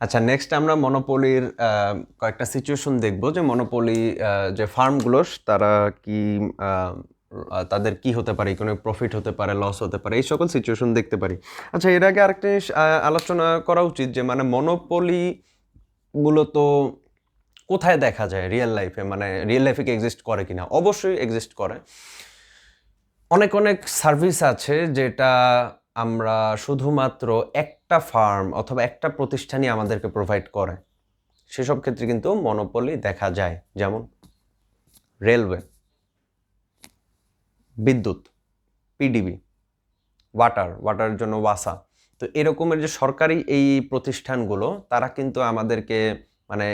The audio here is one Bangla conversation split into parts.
আচ্ছা, নেক্সট আমরা মনোপলির কয়েকটা সিচুয়েশন দেখব যে মনোপলি যে ফার্মগুলো তারা কি তাদের কি হতে পারে, কোনো প্রফিট হতে পারে, লস হতে পারে, এই সকল সিচুয়েশন দেখতে পারি। আচ্ছা, এর আগে আরেকটা জিনিস আলোচনা করা উচিত যে মানে মনোপলি মূলত কোথায় দেখা যায় রিয়েল লাইফে, মানে রিয়েল লাইফে কি এক্সিস্ট করে কিনা? অবশ্যই এক্সিস্ট করে। অনেক অনেক সার্ভিস আছে যেটা আমরা শুধুমাত্র একটা ফার্ম অথবা একটা প্রতিষ্ঠানই আমাদেরকে প্রোভাইড করে, সেসব ক্ষেত্রে কিন্তু মনোপলি দেখা যায়। যেমন রেলওয়ে, বিদ্যুৎ, পিডিবি, ওয়াটারের জন্য ওয়াসা। তো এরকমের যে সরকারি এই প্রতিষ্ঠানগুলো, তারা কিন্তু আমাদেরকে মানে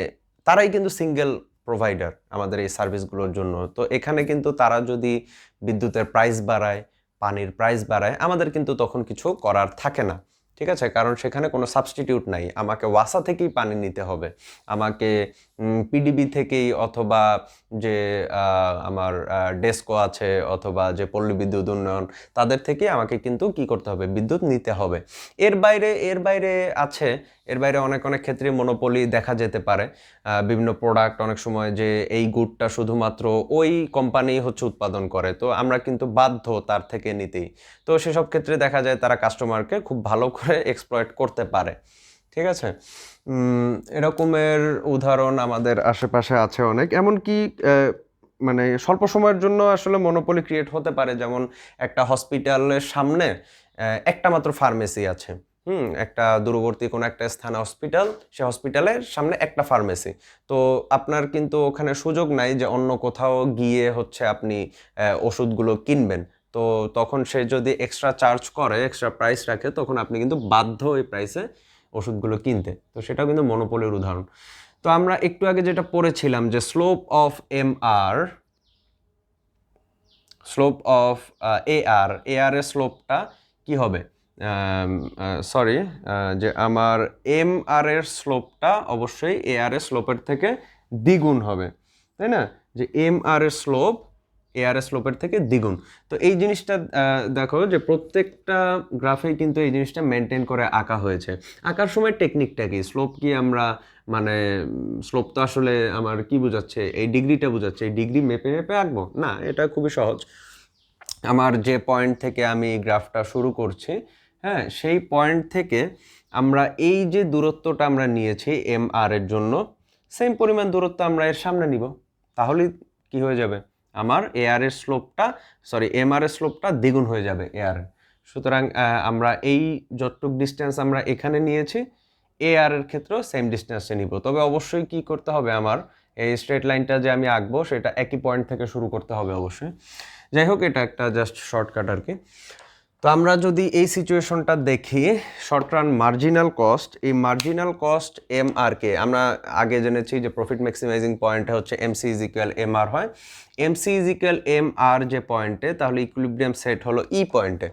তারাই কিন্তু সিঙ্গেল প্রোভাইডার আমাদের এই সার্ভিসগুলোর জন্য। তো এখানে কিন্তু তারা যদি বিদ্যুতের প্রাইস বাড়ায়, পানির প্রাইস বাড়ায়, আমাদের কিন্তু তখন কিছু করার থাকে না। ঠিক আছে, কারণ সেখানে কোনো সাবস্টিটিউট নাই। আমাকে ওয়াসা থেকেই পানি নিতে হবে, আমাকে পিডিবি থেকেই, অথবা যে আমার ডেস্কো আছে, অথবা যে পল্লী বিদ্যুৎ উন্নয়ন, তাদের থেকে আমাকে কিন্তু কি করতে হবে, বিদ্যুৎ নিতে হবে। এর বাইরে আছে, এর বাইরে অনেক অনেক ক্ষেত্রে মনোপলি দেখা যেতে পারে। বিভিন্ন প্রোডাক্ট অনেক সময় যে এই গুডটা শুধুমাত্র ওই কোম্পানি হচ্ছে উৎপাদন করে, তো আমরা কিন্তু বাধ্য তার থেকে নিতেই। তো সেসব ক্ষেত্রে দেখা যায় তারা কাস্টমারকে খুব ভালো করে এক্সপ্লয়েট করতে পারে। ঠিক আছে, এরকমের উদাহরণ আমাদের আশেপাশে আছে অনেক। এমনকি মানে স্বল্প সময়ের জন্য আসলে মনোপলি ক্রিয়েট হতে পারে। যেমন একটা হসপিটালের সামনে একটা মাত্র ফার্মেসি আছে, একটা দূরবর্তী কোনো একটা স্থানে হসপিটাল, সে হসপিটালের সামনে একটা ফার্মেসি। তো আপনার কিন্তু ওখানে সুযোগ নাই যে অন্য কোথাও গিয়ে হচ্ছে আপনি ওষুধগুলো কিনবেন। তো তখন সে যদি এক্সট্রা চার্জ করে, এক্সট্রা প্রাইস রাখে, তখন আপনি কিন্তু বাধ্য ওই প্রাইসে ওষুধগুলো কিনতে। তো সেটাও কিন্তু মনোপলির উদাহরণ। তো আমরা একটু আগে যেটা পড়েছিলাম যে স্লোপ অফ এআর এর স্লোপটা কি হবে, সরি, যে আমার এম আর এর স্লোপটা অবশ্যই এআর এর স্লোপের থেকে দ্বিগুণ হবে, তাই না? যে এম আর এর স্লোপ এআর এর স্লোপের থেকে দ্বিগুণ। তো এই জিনিসটা দেখো যে প্রত্যেকটা গ্রাফেই কিন্তু এই জিনিসটা মেনটেন করে আঁকা হয়েছে। আঁকার সময় টেকনিকটা কি, স্লোপ কি আমরা মানে স্লোপ তো আসলে আমার কি বোঝাচ্ছে, এই ডিগ্রিটা বোঝাচ্ছে, এই ডিগ্রি মেপে মেপে আঁকবো না, এটা খুবই সহজ। আমার যে পয়েন্ট থেকে আমি গ্রাফটা শুরু করছি, হ্যাঁ, সেই পয়েন্ট থেকে আমরা এই যে দূরত্বটা আমরা নিয়েছি এম আর এর জন্য, সেম পরিমাণ দূরত্ব আমরা এর সামনে নিব। তাহলেই কি হয়ে যাবে, আমার এআর এর স্লোপটা, সরি, এম আর এর স্লোপটা দ্বিগুণ হয়ে যাবে এআর। সুতরাং আমরা এই যতটুক ডিস্টেন্স আমরা এখানে নিয়েছি, এআর এর ক্ষেত্রেও সেম ডিস্টেন্সে নিব। তবে অবশ্যই কি করতে হবে, আমার এই স্ট্রেট লাইনটা যে আমি আঁকবো সেটা একই পয়েন্ট থেকে শুরু করতে হবে অবশ্যই। যাই হোক, এটা একটা জাস্ট শর্টকাট আর কি। তো আমরা যদি এই সিচুয়েশনটা দেখি, শর্ট রান মার্জিনাল কস্ট, এই মার্জিনাল কস্ট এম আর কে আমরা আগে জেনেছি যে প্রফিট ম্যাক্সিমাইজিং পয়েন্টে হচ্ছে MC is equal M R হয়। MC is equal M R যে পয়েন্টে, তাহলে ইকুইলিব্রিয়াম সেট হলো ই পয়েন্টে।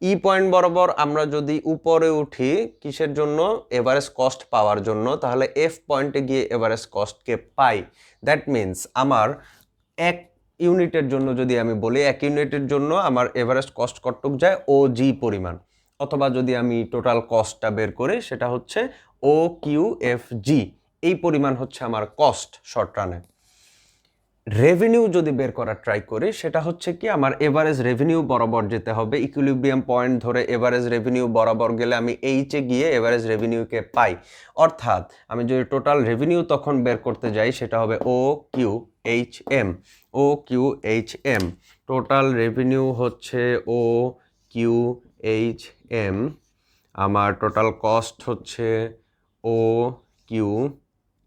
ই পয়েন্ট বরাবর আমরা যদি উপরে উঠি কিসের জন্য, এভারেজ কস্ট পাওয়ার জন্য, তাহলে এফ পয়েন্টে গিয়ে এভারেজ কস্টকে পাই। দ্যাট মিনস আমার এক ইউনিটের জন্য, যদি আমি বলি এক ইউনিটের জন্য আমার এভারেজ কস্ট কতটুক যায়, ও জি পরিমাণ। অথবা যদি আমি টোটাল কস্টটা বের করি, সেটা হচ্ছে ও কিউ এফ জি, এই পরিমাণ হচ্ছে আমার কস্ট শর্ট রানে। রেভিনিউ যদি বের করার ট্রাই করি, সেটা হচ্ছে কি, আমার এভারেজ রেভিনিউ বরাবর যেতে হবে। ইকুইলিব্রিয়াম পয়েন্ট ধরে এভারেজ রেভিনিউ বরাবর গেলে আমি এইচে গিয়ে এভারেজ রেভিনিউকে পাই। অর্থাৎ আমি যদি টোটাল রেভিনিউ তখন বের করতে যাই, সেটা হবে O Q H M. O Q H M, total revenue হচ্ছে ও কিউ এইচ এম। আমার টোটাল কস্ট হচ্ছে ও কিউ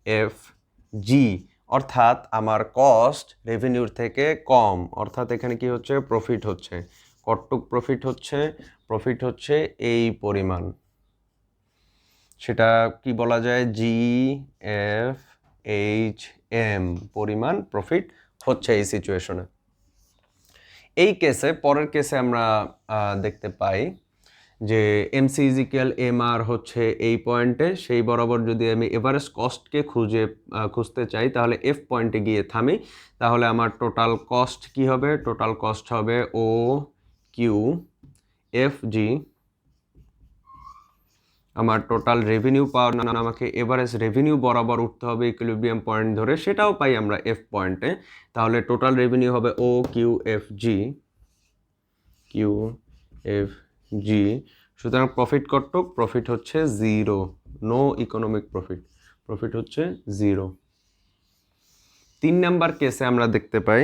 এফ জি। অর্থাৎ আমার কস্ট রেভিনিউর থেকে কম, অর্থাৎ এখানে কি হচ্ছে, প্রফিট হচ্ছে। কতটুক প্রফিট হচ্ছে, প্রফিট হচ্ছে এই পরিমাণ। সেটা কি বলা যায়, জি এফ এইচ এম পরিমাণ প্রফিট হচ্ছে এই সিচুয়েশনে। এই কেসে, পরের কেসে আমরা দেখতে পাই যে MC is equal M R হচ্ছে এই পয়েন্টে, সেই বরাবর যদি আমি এভারেজ কস্টকে খুঁজতে চাই, তাহলে এফ পয়েন্টে গিয়ে থামি। তাহলে আমার টোটাল কস্ট কি হবে, টোটাল কস্ট হবে ও কিউ এফ জি। আমার টোটাল রেভিনিউ পাওয়ার জন্য আমাকে এভারেজ রেভিনিউ বরাবর উঠতে হবে ইকুইলিব্রিয়াম পয়েন্ট ধরে, সেটাও পাই আমরা এফ পয়েন্টে। তাহলে টোটাল রেভিনিউ হবে ও কিউ এফ জি। সুতরাং প্রফিট কতটুক? প্রফিট হচ্ছে 0, নো ইকোনমিক প্রফিট হচ্ছে 0। 3 নাম্বার কেসে আমরা দেখতে পাই,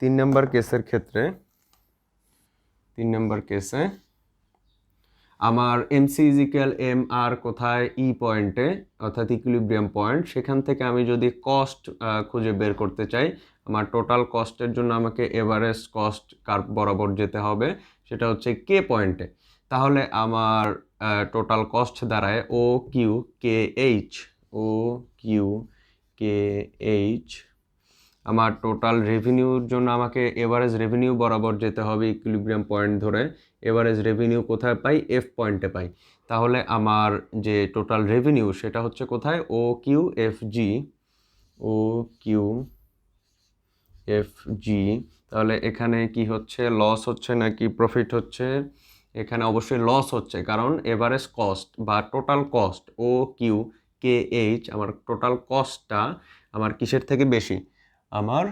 3 নাম্বার কেসের ক্ষেত্রে 3 নাম্বার কেসে আমার এমসি ইজিক্যাল এম আর কোথায়? ই পয়েন্টে, অর্থাৎ ইকুইলিব্রিয়াম পয়েন্ট। সেখান থেকে আমি যদি কস্ট খুঁজে বের করতে চাই, আমার টোটাল কস্টের জন্য আমাকে এভারেজ কস্ট কার্ভ বরাবর যেতে হবে, সেটা হচ্ছে কে পয়েন্টে। তাহলে আমার টোটাল কস্ট দাঁড়ায় ও কিউ কে এইচ। আমার টোটাল রেভিনিউর জন্য আমাকে এভারেজ রেভিনিউ বরাবর যেতে হবে ইকুইলিব্রিয়াম পয়েন্ট ধরে। এভারেজ রেভিনিউ কোথায় পাই? এফ পয়েন্টে পাই। তাহলে আমার যে টোটাল রেভিনিউ সেটা হচ্ছে কোথায়? O Q F G. তাহলে এখানে কি হচ্ছে? লস হচ্ছে নাকি প্রফিট হচ্ছে? এখানে অবশ্যই লস হচ্ছে, কারণ এভারেজ কস্ট বা total cost O Q K H, আমার টোটাল কস্টটা আমার কিসের থেকে বেশি? আমার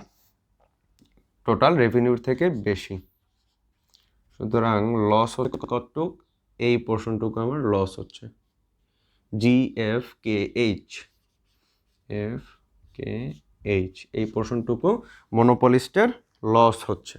টোটাল রেভিনিউর থেকে বেশি। সুতরাং লস হচ্ছে কতটুক? এই পোর্শনটুকু আমার লস হচ্ছে, এফ কে এইচ, এই পোর্শনটুকু মনোপলিস্টের লস হচ্ছে।